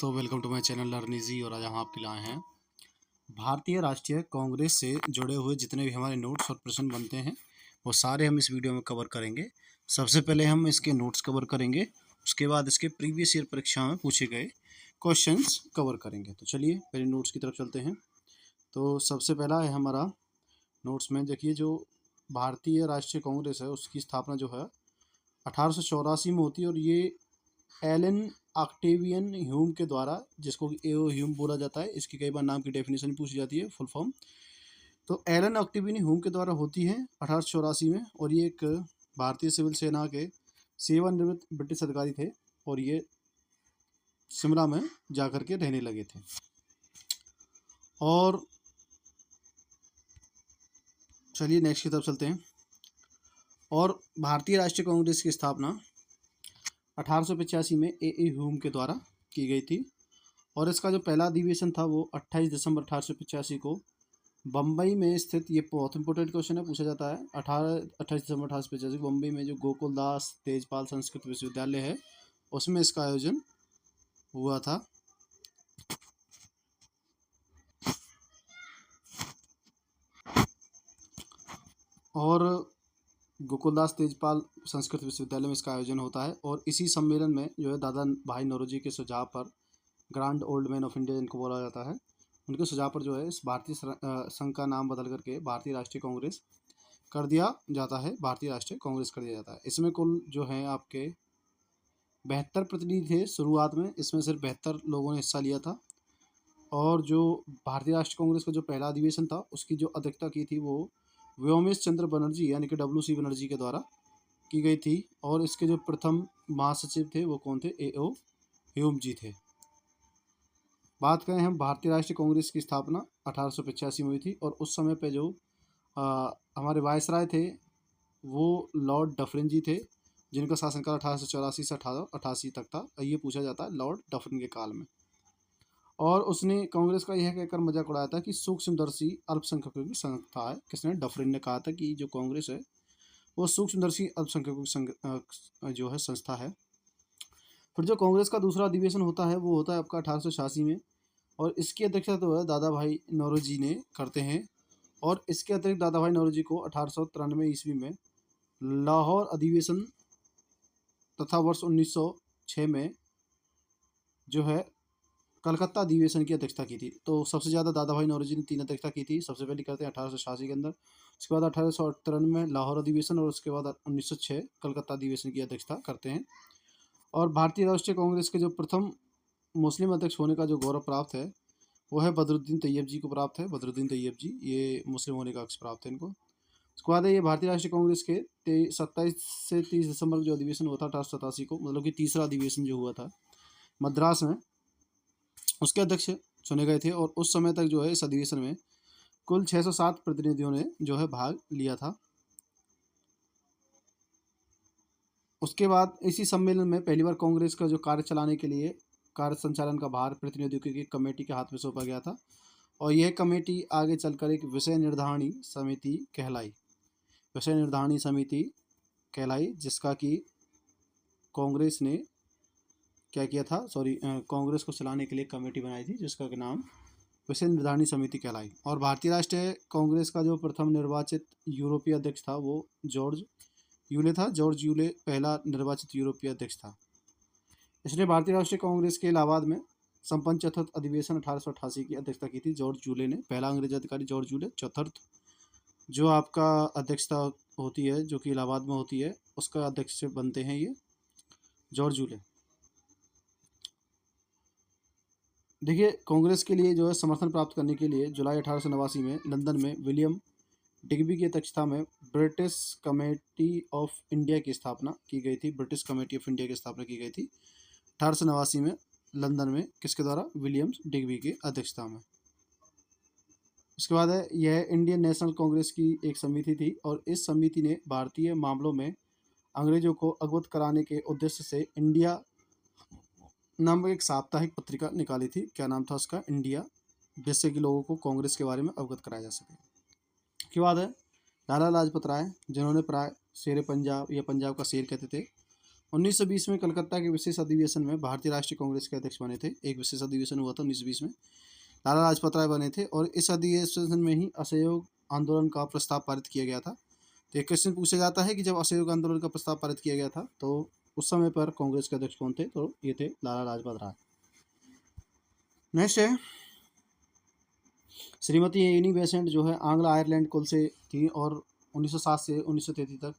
दोस्तों, welcome to my channel learn easy. और आज हम आपके लाए हैं भारतीय राष्ट्रीय कांग्रेस से जुड़े हुए जितने भी हमारे नोट्स और प्रश्न बनते हैं वो सारे हम इस वीडियो में कवर करेंगे। सबसे पहले हम इसके नोट्स कवर करेंगे, उसके बाद इसके प्रीवियस ईयर परीक्षा में पूछे गए क्वेश्चंस कवर करेंगे। तो चलिए पहले नोट्स की तरफ चलते हैं। तो सबसे पहला है हमारा नोट्स में, देखिए जो भारतीय राष्ट्रीय कांग्रेस है उसकी स्थापना जो है 1884 में होती है और ये एलन ऑक्टेवियन ह्यूम के द्वारा, जिसको एओ ह्यूम बोला जाता है, इसकी कई बार नाम की डेफिनेशन पूछी जाती है, फुल फॉर्म। तो एलन ऑक्टेवियन ह्यूम के द्वारा होती है 1884 में। और ये एक भारतीय सिविल सेना के सेवानिवृत्त ब्रिटिश अधिकारी थे और ये शिमला में जाकर के रहने लगे थे। और चलिए नेक्स्ट की तरफ चलते हैं। और भारतीय राष्ट्रीय कांग्रेस की स्थापना 1885 में ए ह्यूम के द्वारा की गई थी। और इसका जो पहला अधिवेशन था वो 28 दिसंबर 1885 को बम्बई में स्थित, ये बहुत इंपॉर्टेंट क्वेश्चन है, पूछा जाता है, 28 दिसंबर 1885 बम्बई में जो गोकुलदास तेजपाल संस्कृत विश्वविद्यालय है उसमें इसका आयोजन हुआ था। और गोकुलदास तेजपाल संस्कृत विश्वविद्यालय में इसका आयोजन होता है। और इसी सम्मेलन में जो है दादा भाई नौरोजी के सुझाव पर, grand old man of India जिनको बोला जाता है, उनके सुझाव पर जो है इस भारतीय संघ का नाम बदल करके भारतीय राष्ट्रीय कांग्रेस कर दिया जाता है, भारतीय राष्ट्रीय कांग्रेस कर दिया जाता है। इसमें कुल जो है आपके 72 प्रतिनिधि थे शुरुआत में, इसमें सिर्फ 72 लोगों ने हिस्सा लिया था। और जो भारतीय राष्ट्रीय कांग्रेस का जो पहला अधिवेशन था उसकी जो अध्यक्षता की थी वो व्योमेश चंद्र बनर्जी यानी कि WC बनर्जी के द्वारा की गई थी। और इसके जो प्रथम महासचिव थे वो कौन थे? एओ ह्यूम जी थे। बात करें हम भारतीय राष्ट्रीय कांग्रेस की स्थापना 1885 में हुई थी। और उस समय पे जो हमारे वायसराय थे वो लॉर्ड डफरिन जी थे, जिनका शासनकाल 1884 से 1888 तक था। ये पूछा जाता है लॉर्ड डफरिन के काल में। और उसने कांग्रेस का यह कहकर मजाक उड़ाया था कि सूक्ष्मदर्शी अल्पसंख्यकों की संस्था है। किसने? डफरिन ने कहा था कि जो कांग्रेस है वो सूक्ष्मदर्शी अल्पसंख्यकों की जो है संस्था है। फिर जो कांग्रेस का दूसरा अधिवेशन होता है वो होता है आपका 1886 में। और इसकी अध्यक्षता तो है दादा भाई नौरोजी ने करते हैं। और इसके अतिरिक्त दादा भाई नौरोजी को 1893 ईस्वी में लाहौर अधिवेशन तथा वर्ष 1906 में जो है कलकत्ता अधिवेशन की अध्यक्षता की थी। तो सबसे ज़्यादा दादा भाई नौरोजी ने 3 अध्यक्षता की थी। सबसे पहले करते हैं 1886 के अंदर, उसके बाद 1893 में लाहौर अधिवेशन और उसके बाद 1906 कलकत्ता अधिवेशन की अध्यक्षता करते हैं। और भारतीय राष्ट्रीय कांग्रेस के जो प्रथम मुस्लिम अध्यक्ष होने का जो गौरव प्राप्त है वो है बदरुद्दीन तैयब जी को प्राप्त है। बदरुद्दीन तैयब जी ये मुस्लिम होने का अक्ष प्राप्त है इनको। उसके बाद है ये भारतीय राष्ट्रीय कांग्रेस के 27 से 30 दिसंबर जो अधिवेशन हुआ था 1887 को, मतलब कि तीसरा अधिवेशन जो हुआ था मद्रास में, उसके अध्यक्ष चुने गए थे। और उस समय तक जो है इस अधिवेशन में कुल 607 प्रतिनिधियों ने जो है भाग लिया था। उसके बाद इसी सम्मेलन में पहली बार कांग्रेस का जो कार्य चलाने के लिए कार्य संचालन का भार प्रतिनिधियों की एक कमेटी के हाथ में सौंपा गया था। और यह कमेटी आगे चलकर एक विषय निर्धारणी समिति कहलाई, विषय निर्धारणी समिति कहलाई, जिसका कि कांग्रेस ने क्या किया था, कांग्रेस को चलाने के लिए कमेटी बनाई थी जिसका नाम विषय निर्धारणी समिति कहलाई। और भारतीय राष्ट्रीय कांग्रेस का जो प्रथम निर्वाचित यूरोपीय अध्यक्ष था वो जॉर्ज यूले था। जॉर्ज यूले पहला निर्वाचित यूरोपीय अध्यक्ष था। इसने भारतीय राष्ट्रीय कांग्रेस के इलाहाबाद में संपन्न चतुर्थ अधिवेशन 1888 की अध्यक्षता की थी। जॉर्ज यूले ने, पहला अंग्रेज अधिकारी जॉर्ज यूले। चतुर्थ जो आपका अध्यक्षता होती है जो कि इलाहाबाद में होती है उसका अध्यक्ष बनते हैं ये जॉर्ज यूले। देखिए कांग्रेस के लिए जो है समर्थन प्राप्त करने के लिए जुलाई 1889 में लंदन में विलियम डिग्बी की अध्यक्षता में ब्रिटिश कमेटी ऑफ इंडिया की स्थापना की गई थी। ब्रिटिश कमेटी ऑफ इंडिया की स्थापना की गई थी 1889 में लंदन में, किसके द्वारा? विलियम्स डिग्बी की अध्यक्षता में। उसके बाद है यह इंडियन नेशनल कांग्रेस की एक समिति थी। और इस समिति ने भारतीय मामलों में अंग्रेजों को अवगत कराने के उद्देश्य से इंडिया नामक एक साप्ताहिक पत्रिका निकाली थी। क्या नाम था उसका? इंडिया, जिससे कि लोगों को कांग्रेस के बारे में अवगत कराया जा सके। उसके बाद है लाला लाजपत राय, जिन्होंने प्राय शेर पंजाब या पंजाब का शेर कहते थे, 1920 में कलकत्ता के विशेष अधिवेशन में भारतीय राष्ट्रीय कांग्रेस के अध्यक्ष बने थे। एक विशेष अधिवेशन हुआ था 1920 में, लाला लाजपत राय बने थे और इस अधिवेशन में ही असहयोग आंदोलन का प्रस्ताव पारित किया गया था। तो एक क्वेश्चन पूछा जाता है कि जब असहयोग आंदोलन का प्रस्ताव पारित किया गया था तो उस समय पर कांग्रेस के अध्यक्ष कौन थे? तो ये थे लाला लाजपत राय। नेक्स्ट है श्रीमती एनी बेसेंट, जो है आंग्ल आयरलैंड कुल से थी और 1907 से 1933 तक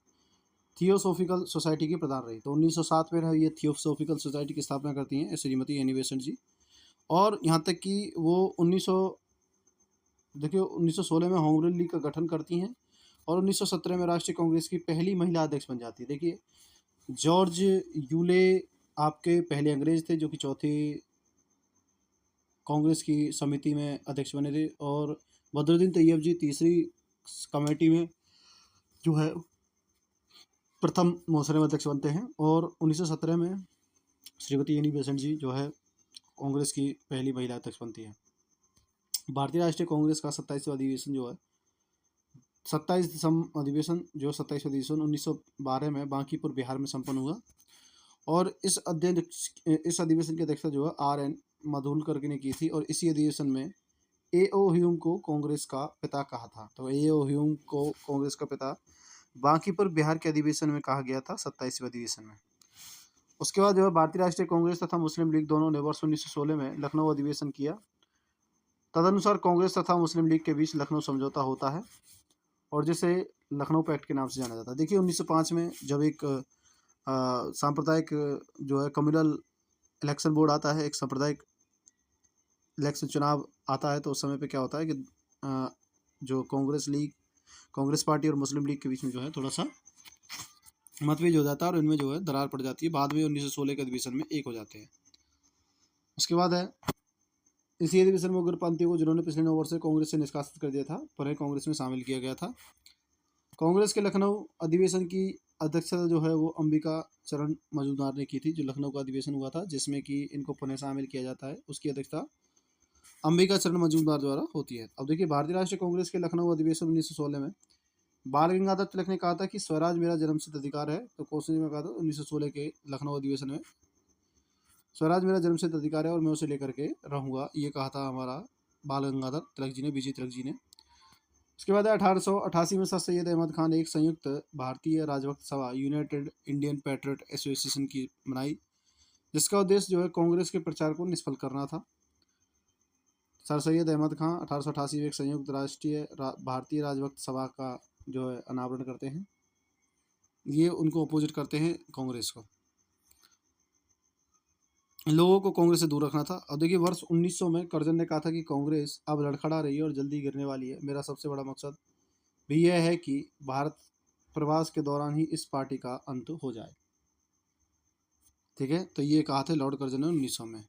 थियोसॉफिकल सोसाइटी की प्रधान रही। तो 1907 में ये थियोसॉफिकल सोसाइटी की स्थापना करती हैं श्रीमती एनी बेसेंट जी। और यहाँ तक कि वो 1916 में होम रूल लीग का गठन करती हैं और 1917 में राष्ट्रीय कांग्रेस की पहली महिला अध्यक्ष बन जाती है। देखिए, जॉर्ज यूले आपके पहले अंग्रेज थे जो कि चौथी कांग्रेस की समिति में अध्यक्ष बने थे और बदरुद्दीन तैयब जी तीसरी कमेटी में जो है प्रथम मौसरे में अध्यक्ष बनते हैं और 1917 में श्रीमती एनी बेसेंट जी जो है कांग्रेस की पहली महिला अध्यक्ष बनती है। भारतीय राष्ट्रीय कांग्रेस का 27वां अधिवेशन जो है 27वां अधिवेशन 1912 में बांकीपुर बिहार में संपन्न हुआ और इस अधिवेशन की अध्यक्षता जो है RN मालुलकर ने की थी और इसी अधिवेशन में A.O. ह्यूम को कांग्रेस का पिता कहा था। तो A.O. ह्यूम को कांग्रेस का पिता बांकीपुर बिहार के अधिवेशन में कहा गया था 27वें अधिवेशन में। उसके बाद जो है भारतीय राष्ट्रीय कांग्रेस तथा मुस्लिम लीग दोनों ने वर्ष 1916 में लखनऊ अधिवेशन किया। तदनुसार कांग्रेस तथा मुस्लिम लीग के बीच लखनऊ समझौता होता है और जिसे लखनऊ पैक्ट के नाम से जाना जाता है। देखिए 1905 में जब एक सांप्रदायिक जो है कम्युनल इलेक्शन बोर्ड आता है, एक सांप्रदायिक इलेक्शन चुनाव आता है, तो उस समय पे क्या होता है कि जो कांग्रेस पार्टी और मुस्लिम लीग के बीच में जो है थोड़ा सा मतभेद हो जाता है और इनमें जो है दरार पड़ जाती है। बाद में 1916 के अधिवेशन में एक हो जाते हैं। उसके बाद है इसी अधिवेशन में उग्रपंथियों को जिन्होंने पिछले 9 वर्ष से कांग्रेस से निष्कासित कर दिया था उन्हें कांग्रेस में शामिल किया गया था। कांग्रेस के लखनऊ अधिवेशन की अध्यक्षता जो है वो अंबिका चरण मजूमदार ने की थी। जो लखनऊ का अधिवेशन हुआ था जिसमें कि इनको पुनः शामिल किया जाता है, उसकी अध्यक्षता अंबिका चरण मजूमदार द्वारा होती है। अब देखिए, भारतीय राष्ट्रीय कांग्रेस के लखनऊ अधिवेशन 1916 में बाल गंगाधर तिलक ने कहा था कि स्वराज मेरा जन्मसिद्ध अधिकार है। तो क्वेश्चन में कहा था 1916 के लखनऊ अधिवेशन में स्वराज मेरा जन्मसिद्ध अधिकार है और मैं उसे लेकर के रहूँगा, ये कहा था हमारा बाल गंगाधर तिलक जी ने, बीजी तिलक जी ने। उसके बाद 1888 में सर सैयद अहमद खान एक संयुक्त भारतीय राजभक्त सभा यूनाइटेड इंडियन पैट्रियट एसोसिएशन की बनाई, जिसका उद्देश्य जो है कांग्रेस के प्रचार को निष्फल करना था। सर सैयद अहमद खान 1888 में एक संयुक्त भारतीय राजभक्त सभा का जो है अनावरण करते हैं। ये उनको अपोजिट करते हैं कांग्रेस को, लोगों को कांग्रेस से दूर रखना था। अब देखिए, वर्ष 1900 में करजन ने कहा था कि कांग्रेस अब लड़खड़ा रही है और जल्दी गिरने वाली है। मेरा सबसे बड़ा मकसद भी यह है कि भारत प्रवास के दौरान ही इस पार्टी का अंत हो जाए। ठीक है, तो ये कहा था लॉर्ड कर्जन ने 1900 में।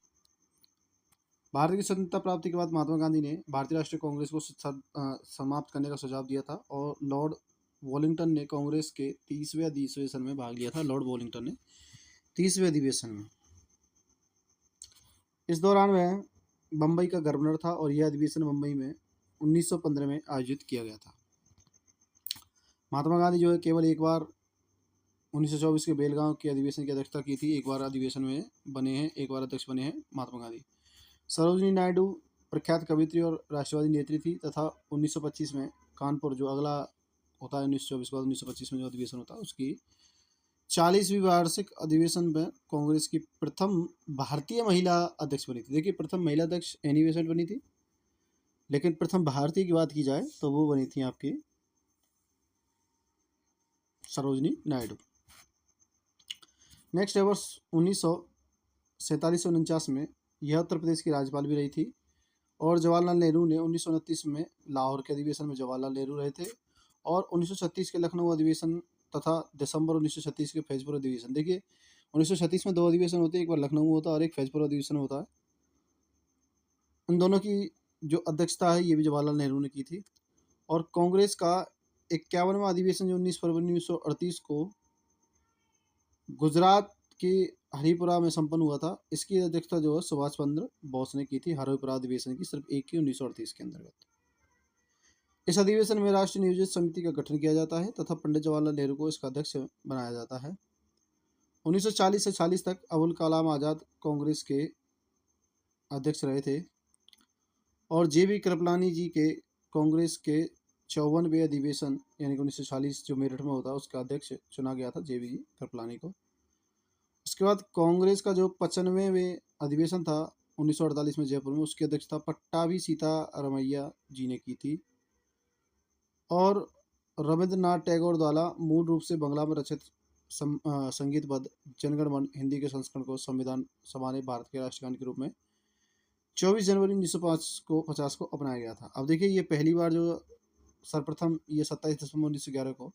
भारत की स्वतंत्रता प्राप्ति के बाद महात्मा गांधी ने भारतीय राष्ट्रीय कांग्रेस को समाप्त करने का सुझाव दिया था और लॉर्ड वॉलिंगटन ने कांग्रेस के 30वें अधिवेशन में भाग लिया था। लॉर्ड वॉलिंगटन ने 30वें अधिवेशन में, इस दौरान वह बम्बई का गवर्नर था और यह अधिवेशन मुंबई में 1915 में आयोजित किया गया था। महात्मा गांधी जो है केवल एक बार 1924 के बेलगांव के अधिवेशन की अध्यक्षता की थी। एक बार अधिवेशन में बने हैं, एक बार अध्यक्ष बने हैं महात्मा गांधी। सरोजिनी नायडू प्रख्यात कवित्री और राष्ट्रवादी नेत्री थी तथा 1925 में कानपुर जो अगला होता है 1924 के बाद 1925 में जो अधिवेशन होता है उसकी 40वीं वार्षिक अधिवेशन में कांग्रेस की प्रथम भारतीय महिला अध्यक्ष बनी थी। देखिए, प्रथम महिला अध्यक्ष एनी बेसेंट बनी थी, लेकिन प्रथम भारतीय की बात की जाए तो वो बनी थी आपकी सरोजिनी नायडू। नेक्स्ट है वर्ष 1947-49 में यह उत्तर प्रदेश की राज्यपाल भी रही थी और जवाहरलाल नेहरू ने 1929 में लाहौर के अधिवेशन में जवाहरलाल नेहरू रहे थे और 1936 के लखनऊ अधिवेशन तथा दिसंबर 1936 के फैजपुर अधिवेशन। देखिए, 1936 में 2 अधिवेशन होते हैं, एक बार लखनऊ होता है और एक फैजपुर अधिवेशन होता है। इन दोनों की जो अध्यक्षता है ये भी जवाहरलाल नेहरू ने की थी और कांग्रेस का 51वां अधिवेशन जो 19 फरवरी 1938 को गुजरात के हरिपुरा में संपन्न हुआ था, इसकी अध्यक्षता जो है सुभाष चंद्र बोस ने की थी। हरिपुरा अधिवेशन की सिर्फ एक ही 1938 के अंतर्गत। इस अधिवेशन में राष्ट्रीय नियोजित समिति का गठन किया जाता है तथा पंडित जवाहरलाल नेहरू को इसका अध्यक्ष बनाया जाता है 1940 से 40 तक अबुल कलाम आज़ाद कांग्रेस के अध्यक्ष रहे थे और जे.बी. कृपलानी जी के कांग्रेस के 54वें अधिवेशन यानी कि 1940 जो मेरठ में होता है उसका अध्यक्ष चुना गया था जे.बी. कृपलानी को। उसके बाद कांग्रेस का जो 95वें अधिवेशन था 1948 में जयपुर में, उसकी अध्यक्षता पट्टाभी सीतारमैया जी ने की थी और रविंद्रनाथ टैगोर द्वारा मूल रूप से बंगला में रचित संगीतबद्ध जनगण मन हिंदी के संस्करण को संविधान सभा ने भारत के राष्ट्रगान के रूप में 24 जनवरी 1950 को अपनाया गया था। अब देखिए ये पहली बार जो सर्वप्रथम ये 27 दिसंबर 1911 को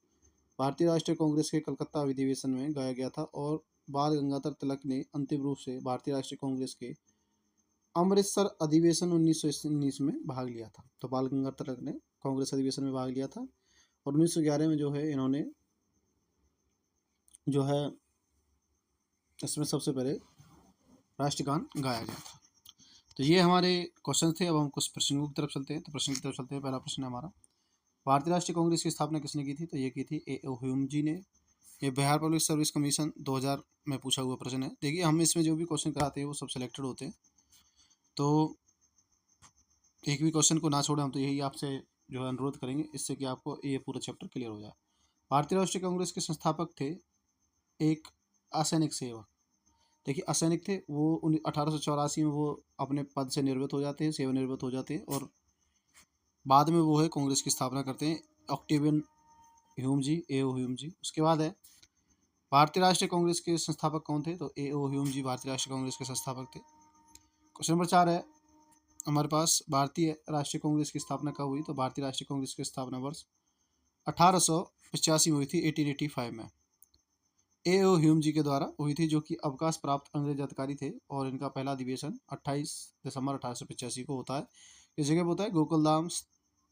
भारतीय राष्ट्रीय कांग्रेस के कलकत्ता अधिवेशन में गाया गया था और बाल गंगाधर तिलक ने अंतिम रूप से भारतीय राष्ट्रीय कांग्रेस के अमृतसर अधिवेशन 1919 में भाग लिया था। तो बाल गंगाधर तिलक ने कांग्रेस अधिवेशन में भाग लिया था और 1911 में जो है इन्होंने जो है इसमें सबसे पहले राष्ट्रगान गाया गया था। तो ये हमारे क्वेश्चन थे। अब हम कुछ प्रश्नों की तरफ चलते हैं। तो प्रश्न की तरफ चलते हैं। पहला प्रश्न है हमारा, भारतीय राष्ट्रीय कांग्रेस की स्थापना किसने की थी? तो ये की थी ए.ओ. ह्यूम जी ने। ये बिहार पब्लिक सर्विस कमीशन 2000 में पूछा हुआ प्रश्न है। देखिए हम इसमें जो भी क्वेश्चन कराते हैं वो सब सिलेक्टेड होते हैं, तो एक भी क्वेश्चन को ना छोड़ें। हम तो यही आपसे जो है अनुरोध करेंगे इससे कि आपको ये पूरा चैप्टर क्लियर हो जाए। भारतीय राष्ट्रीय कांग्रेस के संस्थापक थे एक असैनिक सेवक। देखिए असैनिक थे वो 1884 में वो अपने पद से निर्वृत्त हो जाते हैं, सेवानिवृत्त हो जाते हैं और बाद में वो है कांग्रेस की स्थापना करते हैं, ऑक्टेवियन ह्यूम जी, ए.ओ. ह्यूम जी। उसके बाद है भारतीय राष्ट्रीय कांग्रेस के संस्थापक कौन थे? तो ए.ओ. ह्यूम जी भारतीय राष्ट्रीय कांग्रेस के संस्थापक थे। क्वेश्चन नंबर 4 है हमारे पास, भारतीय राष्ट्रीय कांग्रेस की स्थापना कब हुई? तो भारतीय राष्ट्रीय कांग्रेस की स्थापना वर्ष 1885 में हुई थी, 1885 में ए.ओ. ह्यूम जी के द्वारा हुई थी, जो कि अवकाश प्राप्त अंग्रेज अधिकारी थे और इनका पहला अधिवेशन 28 दिसंबर 1885 को होता है। इस जगह पर होता है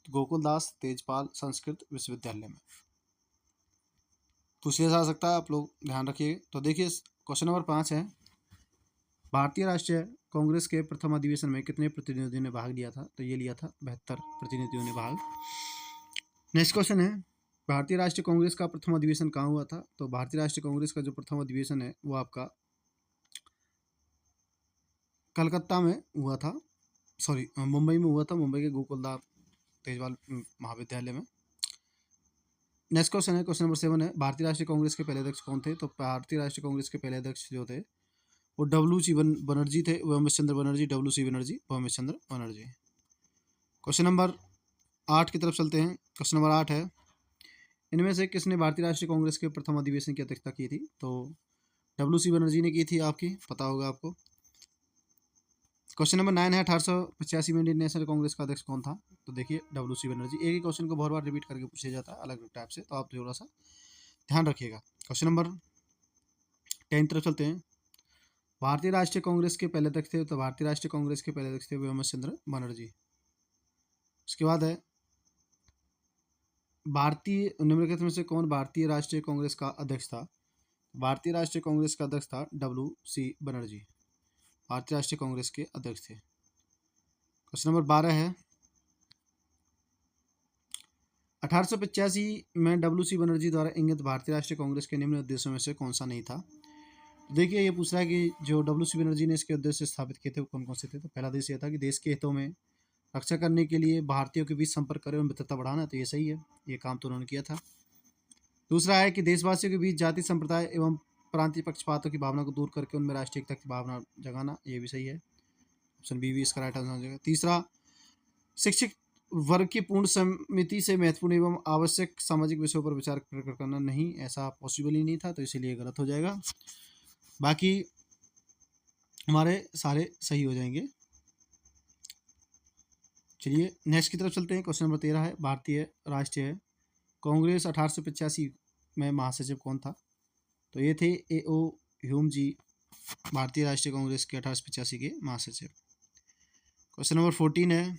गोकुलदास तेजपाल संस्कृत विश्वविद्यालय में। पूछा जा सकता है, आप लोग ध्यान रखिए। तो देखिए क्वेश्चन नंबर 5 है, भारतीय राष्ट्रीय कांग्रेस के प्रथम अधिवेशन में कितने प्रतिनिधियों ने भाग लिया था? तो ये लिया था 72 प्रतिनिधियों ने भाग। नेक्स्ट क्वेश्चन है, भारतीय राष्ट्रीय कांग्रेस का प्रथम अधिवेशन कहाँ हुआ था? तो भारतीय राष्ट्रीय कांग्रेस का जो प्रथम अधिवेशन है वो आपका कलकत्ता में हुआ था, मुंबई में हुआ था, मुंबई के गोकुलदास तेजपाल महाविद्यालय में। नेक्स्ट क्वेश्चन है, क्वेश्चन नंबर 7 है, भारतीय राष्ट्रीय कांग्रेस के पहले अध्यक्ष कौन थे? तो भारतीय राष्ट्रीय कांग्रेस के पहले अध्यक्ष जो थे वो डब्ल्यू.सी. बनर्जी थे, वोमेश चंद्र बनर्जी, डब्ल्यू.सी. बनर्जी, वोमेश चंद्र बनर्जी। क्वेश्चन नंबर 8 की तरफ चलते हैं। क्वेश्चन नंबर 8 है, इनमें से किसने भारतीय राष्ट्रीय कांग्रेस के प्रथम अधिवेशन की अध्यक्षता की थी? तो डब्ल्यू.सी. बनर्जी ने की थी, आपकी पता होगा आपको। क्वेश्चन नंबर 9 है, 1885 में इंडियन नेशनल कांग्रेस का अध्यक्ष कौन था? तो देखिए डब्ल्यू.सी. बनर्जी। एक ही क्वेश्चन को बहुत बार रिपीट करके पूछा जाता है अलग अलग टाइप से, तो आप थोड़ा सा ध्यान रखिएगा। क्वेश्चन नंबर 10 तरफ चलते हैं। भारतीय राष्ट्रीय कांग्रेस के पहले अध्यक्ष थे, तो भारतीय राष्ट्रीय कांग्रेस के पहले अध्यक्ष थे वोमेश चंद्र बनर्जी। उसके बाद है, भारतीय निम्नलिखित में से कौन भारतीय राष्ट्रीय कांग्रेस का अध्यक्ष था? भारतीय राष्ट्रीय कांग्रेस का अध्यक्ष था डब्ल्यू.सी. बनर्जी, भारतीय राष्ट्रीय कांग्रेस के अध्यक्ष थे। क्वेश्चन नंबर 12 है, 1885 में डब्ल्यू.सी. बनर्जी द्वारा इंगित भारतीय राष्ट्रीय कांग्रेस के निम्न उद्देश्यों में से कौन सा नहीं था? देखिए ये पूछ रहा है कि जो डब्ल्यू.सी. बनर्जी ने इसके उद्देश्य स्थापित किए थे वो कौन कौन से थे? तो पहला उद्देश्य यह था कि देश के हितों में रक्षा करने के लिए भारतीयों के बीच संपर्क करें और मित्रता बढ़ाना। तो ये सही है, ये काम तो उन्होंने किया था। दूसरा है कि देशवासियों के बीच जाति संप्रदाय एवं प्रांतीय पक्षपातों की भावना को दूर करके उनमें राष्ट्रीय एकता की भावना जगाना। ये भी सही है, ऑप्शन बी भी इसका राइट आंसर हो जाएगा। तीसरा, शिक्षित वर्ग की पूर्ण समिति से महत्वपूर्ण एवं आवश्यक सामाजिक विषयों पर विचार प्रकट करना। नहीं, ऐसा पॉसिबल ही नहीं था, तो इसीलिए गलत हो जाएगा। बाकी हमारे सारे सही हो जाएंगे। चलिए नेक्स्ट की तरफ चलते हैं। क्वेश्चन नंबर 13 है, भारतीय राष्ट्रीय कांग्रेस 1885 में महासचिव कौन था? तो ये थे ए.ओ. ह्यूम जी, भारतीय राष्ट्रीय कांग्रेस के 1885 के महासचिव। क्वेश्चन नंबर 14 है,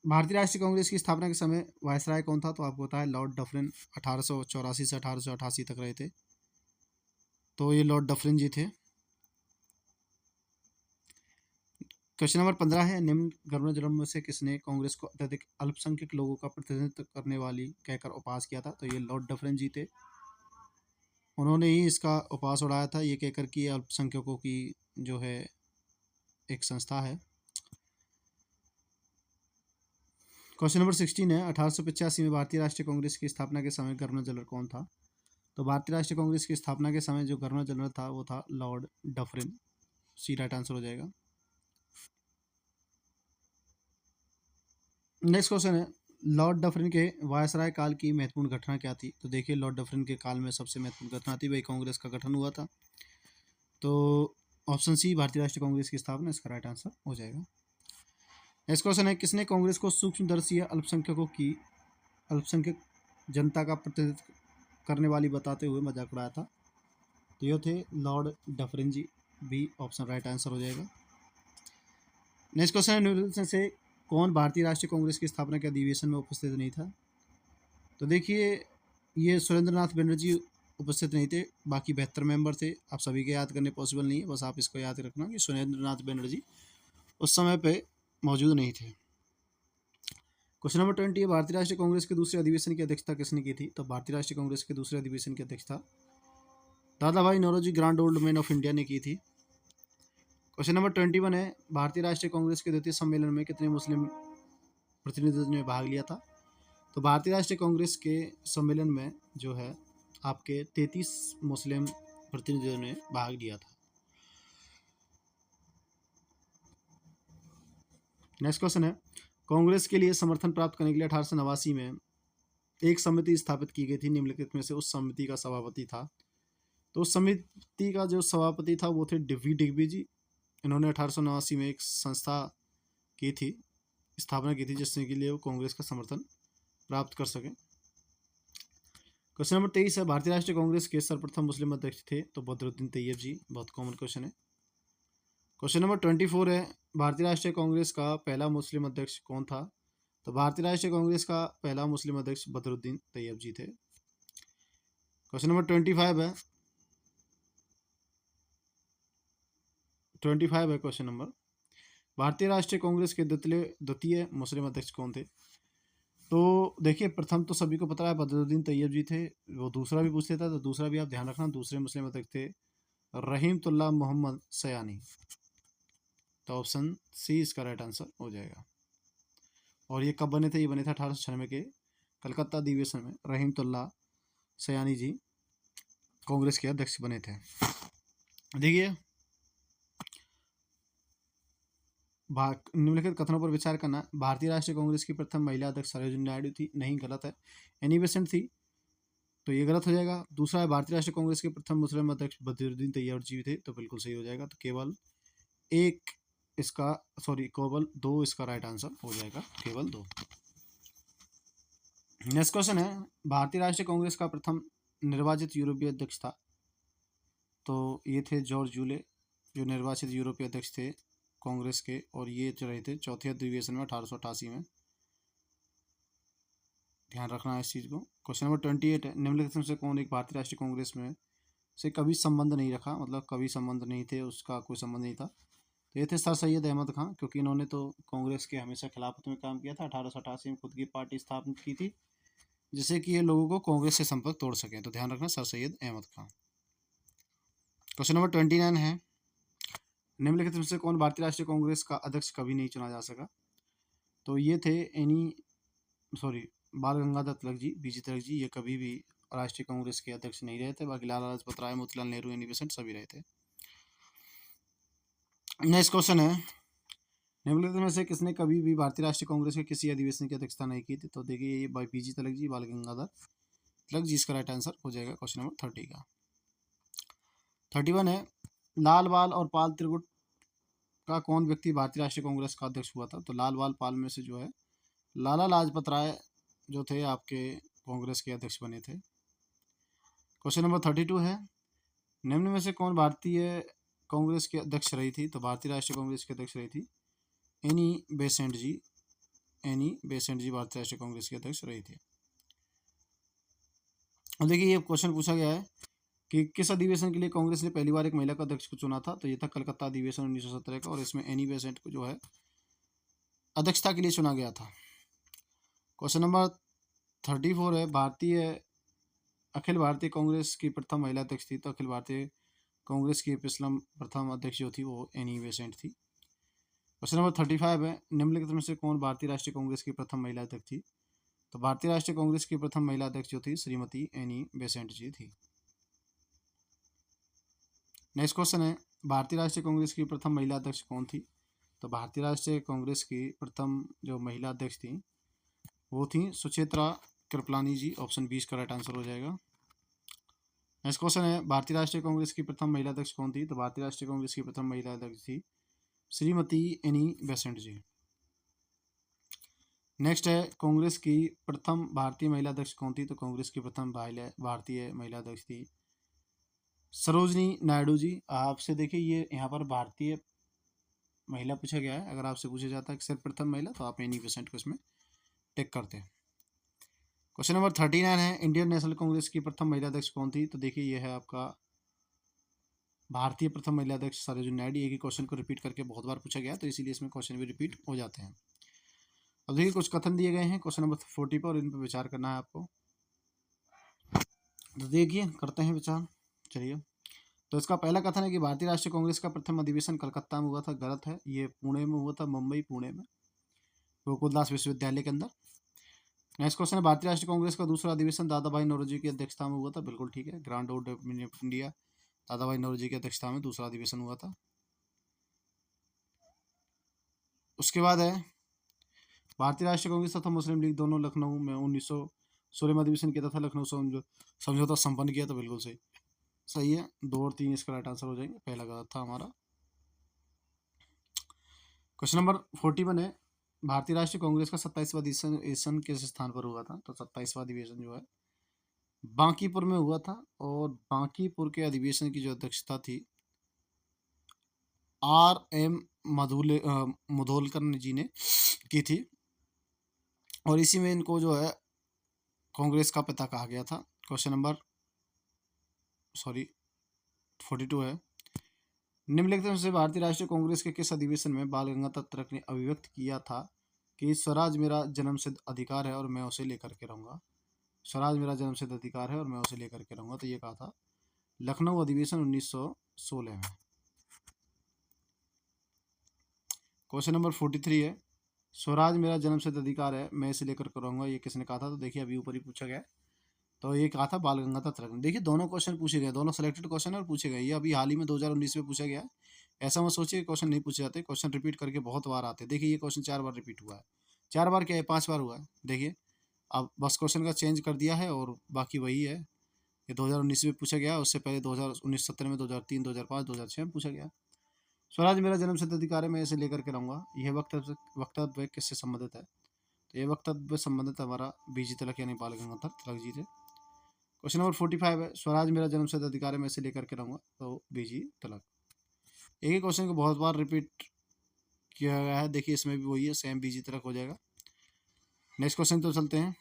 भारतीय राष्ट्रीय कांग्रेस की स्थापना के समय वायसराय कौन था? तो आपको पता है लॉर्ड डफरिन 1884 से 1888 तक रहे थे, तो ये लॉर्ड डफरिन जी थे। क्वेश्चन नंबर 15 है, निम्न गवर्नर में से किसने कांग्रेस को अत्यधिक अल्पसंख्यक लोगों का प्रतिनिधित्व करने वाली कहकर उपहास किया था? तो ये लॉर्ड डफरिन जी थे। उन्होंने ही इसका उपहास उड़ाया था, ये कहकर कि ये अल्पसंख्यकों की जो है एक संस्था है। क्वेश्चन नंबर 16 है, 1885 में भारतीय राष्ट्रीय कांग्रेस की स्थापना के समय गवर्नर जनरल कौन था? तो भारतीय राष्ट्रीय कांग्रेस की स्थापना के समय जो गवर्नर जनरल था वो था लॉर्ड डफरिन। सी राइट आंसर हो जाएगा। नेक्स्ट क्वेश्चन है, लॉर्ड डफरिन के वायसराय काल की महत्वपूर्ण घटना क्या थी? तो देखिए, लॉर्ड डफरिन के काल में सबसे महत्वपूर्ण घटना थी वही कांग्रेस का गठन हुआ था। तो ऑप्शन सी भारतीय राष्ट्रीय कांग्रेस की स्थापना इसका राइट आंसर हो जाएगा। नेक्स्ट क्वेश्चन है, किसने कांग्रेस को सूक्ष्मदर्शी अल्पसंख्यक जनता का प्रतिनिधित्व करने वाली बताते हुए मजाक उड़ाया था? तो ये थे लॉर्ड डफरिन जी। बी ऑप्शन राइट आंसर हो जाएगा। नेक्स्ट क्वेश्चन है, निम्नलिखित में से कौन भारतीय राष्ट्रीय कांग्रेस की स्थापना के अधिवेशन में उपस्थित नहीं था? तो देखिए, ये सुरेंद्रनाथ बनर्जी उपस्थित नहीं थे, बाकी 72 मेंबर थे। आप सभी के याद करने पॉसिबल नहीं है, बस आप इसको याद रखना कि सुरेंद्रनाथ बनर्जी उस समय पे मौजूद नहीं थे। क्वेश्चन नंबर 20 है, भारतीय राष्ट्रीय कांग्रेस के दूसरे अधिवेशन की अध्यक्षता किसने की थी? तो भारतीय राष्ट्रीय कांग्रेस के दूसरे अधिवेशन की अध्यक्षता Dadabhai Naoroji grand old man of India ने की थी। क्वेश्चन नंबर 21 है, भारतीय राष्ट्रीय कांग्रेस के द्वितीय सम्मेलन में कितने मुस्लिम प्रतिनिधियों ने भाग लिया था? तो भारतीय राष्ट्रीय कांग्रेस के सम्मेलन में जो है आपके 33 मुस्लिम प्रतिनिधियों ने भाग लिया था। नेक्स्ट क्वेश्चन है, कांग्रेस के लिए समर्थन प्राप्त करने के लिए 1889 में एक समिति स्थापित की गई थी, निम्नलिखित में से उस समिति का सभापति था? तो उस समिति का जो सभापति था वो थे वी डिग्बी जी। इन्होंने 1889 में एक संस्था की थी, स्थापना की थी, जिससे के लिए वो कांग्रेस का समर्थन प्राप्त कर सकें। क्वेश्चन नंबर 23 है, भारतीय राष्ट्रीय कांग्रेस के सर्वप्रथम मुस्लिम अध्यक्ष थे? तो बदरुद्दीन तैयब जी। बहुत कॉमन क्वेश्चन है। क्वेश्चन नंबर 24 है, भारतीय राष्ट्रीय कांग्रेस का पहला मुस्लिम अध्यक्ष कौन था? तो भारतीय राष्ट्रीय कांग्रेस का पहला मुस्लिम अध्यक्ष बदरुद्दीन तैयब जी थे। क्वेश्चन नंबर 25 है क्वेश्चन नंबर, भारतीय राष्ट्रीय कांग्रेस के द्वितीय मुस्लिम अध्यक्ष कौन थे? तो देखिए, प्रथम तो सभी को पता है बदरुद्दीन तैयब जी थे। वो दूसरा भी पूछ लेता तो दूसरा भी आप ध्यान रखना, दूसरे मुस्लिम अध्यक्ष थे रहीमतुल्लाह मोहम्मद सयानी। तो ऑप्शन सी इसका राइट आंसर हो जाएगा। और ये कब बने थे? ये बने थे 1896 के कलकत्ता अधिवेशन में रहीमतुल्लाह सयानी जी कांग्रेस के अध्यक्ष बने थे। देखिए, निम्नलिखित कथनों पर विचार करना। भारतीय राष्ट्रीय कांग्रेस की प्रथम महिला अध्यक्ष सरोजिनी नायडू थी। नहीं, गलत है, एनी बेसेंट थी, तो ये गलत हो जाएगा। दूसरा है, भारतीय राष्ट्रीय कांग्रेस के प्रथम मुस्लिम अध्यक्ष बदरुद्दीन तैयब जी थे। तो बिल्कुल सही हो जाएगा। तो केवल दो इसका राइट आंसर हो जाएगा, केवल 2। नेक्स्ट क्वेश्चन है, भारतीय राष्ट्रीय कांग्रेस का प्रथम निर्वाचित यूरोपीय अध्यक्ष था? तो ये थे जॉर्ज जूले, जो निर्वाचित यूरोपीय अध्यक्ष थे कांग्रेस के, और ये रहे थे चौथे अधिवेशन में 1888 में। ध्यान रखना है इस चीज़ को। क्वेश्चन नंबर 28 है, निम्नलिखित में से कौन एक भारतीय राष्ट्रीय कांग्रेस में से कभी संबंध नहीं रखा? मतलब कभी संबंध नहीं थे, उसका कोई संबंध नहीं था। तो ये थे सर सैयद अहमद खां, क्योंकि इन्होंने तो कांग्रेस के हमेशा खिलाफत में काम किया था। 1888 में खुद की पार्टी स्थापित की थी, जिससे कि ये लोगों को कांग्रेस से संपर्क तोड़ सकें। तो ध्यान रखना, सर सैयद अहमद खां। क्वेश्चन नंबर 29 है, निम्नलिखित में से कौन भारतीय राष्ट्रीय कांग्रेस का अध्यक्ष कभी नहीं चुना जा सका? तो ये थे बाल गंगाधर तिलक जी, बीजी तिलक जी। ये कभी भी राष्ट्रीय कांग्रेस के अध्यक्ष नहीं रहे थे। बाकी लाला लाजपत राय, मोतीलाल नेहरू, एनी बेसेंट सभी रहे थे। नेक्स्ट क्वेश्चन है, निम्नलिखित में से किसने कभी भी भारतीय राष्ट्रीय कांग्रेस के किसी अधिवेशन की अध्यक्षता नहीं की थी? तो देखिए, ये बीजी तिलक जी, बाल गंगाधर तिलक जी। इसका राइट आंसर हो जाएगा क्वेश्चन नंबर 30 का। 31 है, लाल बाल और पाल त्रिगुट का कौन व्यक्ति भारतीय राष्ट्रीय कांग्रेस का अध्यक्ष हुआ था? तो लाल बाल पाल में से जो है लाला लाजपत राय जो थे आपके कांग्रेस के अध्यक्ष बने थे। क्वेश्चन नंबर 32 है, निम्न में से कौन भारतीय कांग्रेस के अध्यक्ष रही थी? तो भारतीय राष्ट्रीय कांग्रेस के अध्यक्ष रही थी एनी बेसेंट जी। एनी बेसेंट जी भारतीय राष्ट्रीय कांग्रेस के अध्यक्ष रही थी। और देखिए, ये क्वेश्चन पूछा गया है कि किस अधिवेशन के लिए कांग्रेस ने पहली बार एक महिला का अध्यक्ष को चुना था? तो ये था कलकत्ता अधिवेशन 1917 का, और इसमें एनी बेसेंट को जो है अध्यक्षता के लिए चुना गया था। क्वेश्चन नंबर 34 है, भारतीय अखिल भारतीय कांग्रेस की प्रथम महिला अध्यक्ष थी, तो अखिल भारतीय कांग्रेस की प्रथम अध्यक्ष जो थी वो एनी बेसेंट थी। क्वेश्चन नंबर 35 है, निम्नलिखित में से कौन भारतीय राष्ट्रीय कांग्रेस की प्रथम महिला अध्यक्ष थी? तो भारतीय राष्ट्रीय कांग्रेस की प्रथम महिला अध्यक्ष जो थी श्रीमती एनी बेसेंट जी थी। नेक्स्ट क्वेश्चन है, भारतीय राष्ट्रीय कांग्रेस की प्रथम महिला अध्यक्ष कौन थी? तो भारतीय राष्ट्रीय कांग्रेस की प्रथम जो महिला अध्यक्ष थी वो थी सुचित्रा कृपलानी जी। ऑप्शन 20 का राइट आंसर हो जाएगा। नेक्स्ट क्वेश्चन है, भारतीय राष्ट्रीय कांग्रेस की प्रथम महिला अध्यक्ष कौन थी? तो भारतीय राष्ट्रीय कांग्रेस की प्रथम महिला अध्यक्ष थी श्रीमती एनी बेसेंट जी। नेक्स्ट है, कांग्रेस की प्रथम भारतीय महिला अध्यक्ष कौन थी? तो कांग्रेस की प्रथम भारतीय महिला अध्यक्ष थी सरोजनी नायडू जी। आपसे देखिए ये यहाँ पर भारतीय महिला पूछा गया है, अगर आपसे पूछा जाता है कि सिर्फ प्रथम महिला तो आप एनी बेसेंट को इसमें टिक करते हैं। क्वेश्चन नंबर 39 है, इंडियन नेशनल कांग्रेस की प्रथम महिला अध्यक्ष कौन थी? तो देखिए ये है आपका भारतीय प्रथम महिला अध्यक्ष सरोजिनी नायडू। एक ही क्वेश्चन को रिपीट करके बहुत बार पूछा गया तो इसीलिए इसमें क्वेश्चन भी रिपीट हो जाते हैं। अब देखिए कुछ कथन दिए गए हैं क्वेश्चन नंबर 40 पर और इन पर विचार करना है आपको। तो देखिए करते हैं विचार। चलिए, तो इसका पहला कथन है कि भारतीय राष्ट्रीय कांग्रेस का प्रथम अधिवेशन कलकत्ता में हुआ था। गलत है, ये पुणे में हुआ था, मुंबई पुणे में, गोकुलदास विश्वविद्यालय के अंदर। नेक्स्ट क्वेश्चन है, भारतीय राष्ट्रीय कांग्रेस का दूसरा अधिवेशन दादा भाई नौरोजी की अध्यक्षता में हुआ था। बिल्कुल ठीक है, ग्रांड ओल्ड ऑफ इंडिया दादा भाई नौरोजी की अध्यक्षता में दूसरा अधिवेशन हुआ था। उसके बाद है, भारतीय राष्ट्रीय कांग्रेस तथा मुस्लिम लीग दोनों लखनऊ में 1916 में अधिवेशन किया था, लखनऊ समझौता संपन्न किया था। बिल्कुल सही सही है, 2 और 3 इसका राइट आंसर हो जाएंगे, पहला गलत था हमारा। क्वेश्चन नंबर 41 है, भारतीय राष्ट्रीय कांग्रेस का 27वां अधिवेशन किस स्थान पर हुआ था? तो 27वां अधिवेशन जो है बांकीपुर में हुआ था और बांकीपुर के अधिवेशन की जो अध्यक्षता थी R.M. मुधोलकर जी ने की थी और इसी में इनको जो है कांग्रेस का पिता कहा गया था। क्वेश्चन नंबर 42 है, निम्नलिखित में से भारतीय राष्ट्रीय कांग्रेस के किस अधिवेशन में बाल गंगाधर तिलक ने अभिव्यक्त किया था कि स्वराज मेरा जन्मसिद्ध अधिकार है और मैं उसे लेकर के रहूंगा? स्वराज मेरा जन्मसिद्ध अधिकार है और मैं उसे लेकर के रहूंगा, तो ये कहा था लखनऊ अधिवेशन 1916 में। क्वेश्चन नंबर 43 है, स्वराज मेरा जन्मसिद्ध अधिकार है मैं इसे लेकर के रहूंगा, ये किसने कहा था? तो देखिए अभी ऊपर ही पूछा गया है, तो ये कहा था बाल गंगाधर तिलक ने। देखिए दोनों क्वेश्चन पूछे गए, दोनों सिलेक्टेड क्वेश्चन और पूछे गए, ये अभी हाल ही में 2019 में पूछा गया है। ऐसा मत सोचिए क्वेश्चन नहीं पूछे जाते, क्वेश्चन रिपीट करके बहुत बार आते हैं। देखिए ये क्वेश्चन 4 बार रिपीट हुआ है, 4 बार क्या है, 5 बार हुआ है। देखिए अब बस क्वेश्चन का चेंज कर दिया है और बाकी वही है। ये 2019 में पूछा गया, उससे पहले 2019-17 में, 2003, 2005, 2006 में पूछा गया। स्वराज मेरा जन्मसिद्ध अधिकार है मैं इसे लेकर के रहूंगा, यह वक्तव्य किससे संबंधित है? तो ये वक्तव्य संबंधित हमारा बीजी तिलक यानी बाल गंगाधर तिलक जी थे। क्वेश्चन नंबर 45 है, स्वराज मेरा जन्मसिद्ध अधिकार है मैं इसे लेकर के रहूंगा, तो बीजी तिलक। एक ही क्वेश्चन को बहुत बार रिपीट किया गया है, देखिए इसमें भी वही है, सेम बीजी तिलक हो जाएगा। नेक्स्ट क्वेश्चन तो चलते हैं,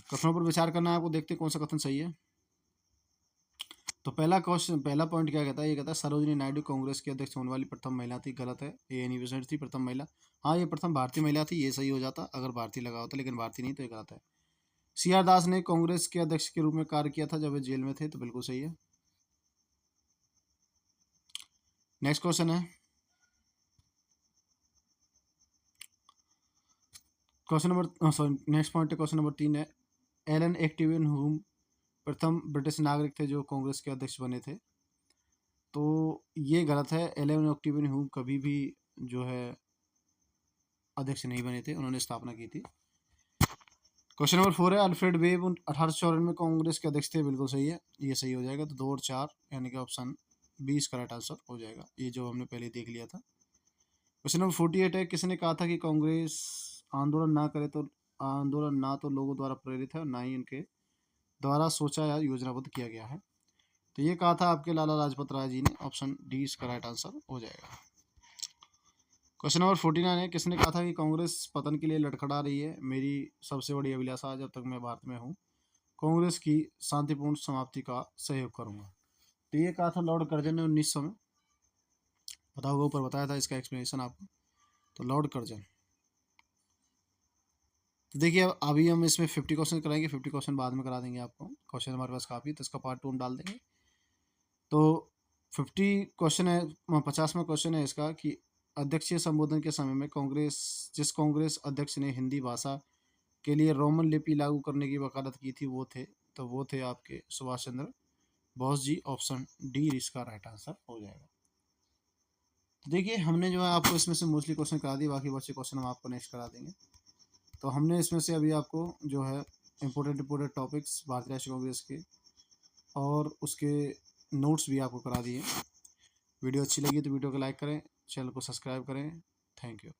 कथनों पर विचार करना है आपको, देखते हैं कौन सा कथन सही है। तो पहला पॉइंट क्या कहता है, ये कहता है सरोजिनी नायडू कांग्रेस की अध्यक्ष होने वाली प्रथम महिला थी। गलत है, ये एनी बेसेंट थी प्रथम महिला। हाँ ये प्रथम भारतीय महिला थी, ये सही हो जाता अगर भारतीय लगा होता, लेकिन भारतीय नहीं तो ये गलत है। CR दास ने कांग्रेस के अध्यक्ष के रूप में कार्य किया था जब वे जेल में थे, तो बिल्कुल सही है। नेक्स्ट क्वेश्चन है, नेक्स्ट पॉइंट है क्वेश्चन नंबर 3 है, एलन एक्टिविन हुम प्रथम ब्रिटिश नागरिक थे जो कांग्रेस के अध्यक्ष बने थे? तो ये गलत है, एलन एक्टिविन हुम कभी भी जो है अध्यक्ष नहीं बने थे, उन्होंने स्थापना की थी। क्वेश्चन नंबर 4 है, अल्फ्रेड वेब 1854 में कांग्रेस के अध्यक्ष थे। बिल्कुल सही है, ये सही हो जाएगा, तो 2 और 4 यानी कि ऑप्शन 20 का राइट आंसर हो जाएगा, ये जो हमने पहले देख लिया था। क्वेश्चन नंबर 48 है, किसने कहा था कि कांग्रेस आंदोलन ना तो लोगों द्वारा प्रेरित है और ना ही इनके द्वारा सोचा या योजनाबद्ध किया गया है? तो ये कहा था आपके लाला लाजपत राय जी ने, ऑप्शन डी इसका राइट आंसर हो जाएगा। क्वेश्चन नंबर 49 है, किसने कहा था कि कांग्रेस पतन के लिए लड़खड़ा रही है, मेरी सबसे बड़ी अभिलाषा जब तक मैं भारत में हूँ कांग्रेस की शांतिपूर्ण समाप्ति का सहयोग करूंगा? तो ये कहा था लॉर्ड कर्जन ने 1900 में, पता होगा ऊपर बताया था इसका एक्सप्लेनेशन आपको। तो लॉर्ड कर्जन तो देखिए अब अभी हम इसमें 50 क्वेश्चन कराएंगे, 50 क्वेश्चन बाद में करा देंगे आपको। क्वेश्चन हमारे पास काफ़ी है, तो इसका पार्ट 2 हम डाल देंगे। तो 50 क्वेश्चन है, 50वां क्वेश्चन है इसका कि अध्यक्षीय संबोधन के समय में जिस कांग्रेस अध्यक्ष ने हिंदी भाषा के लिए रोमन लिपि लागू करने की वकालत की थी वो थे, तो वो थे आपके सुभाष चंद्र बोस जी। ऑप्शन डी इसका राइट आंसर हो जाएगा। तो देखिए हमने जो है आपको इसमें से मोस्टली क्वेश्चन करा दिए, बाकी बच्चे क्वेश्चन हम आपको नेक्स्ट करा देंगे। तो हमने इसमें से अभी आपको जो है इम्पोर्टेंट टॉपिक्स भारतीय राष्ट्रीय कांग्रेस के और उसके नोट्स भी आपको करा दिए। वीडियो अच्छी लगी तो वीडियो को लाइक करें, चैनल को सब्सक्राइब करें। Thank you.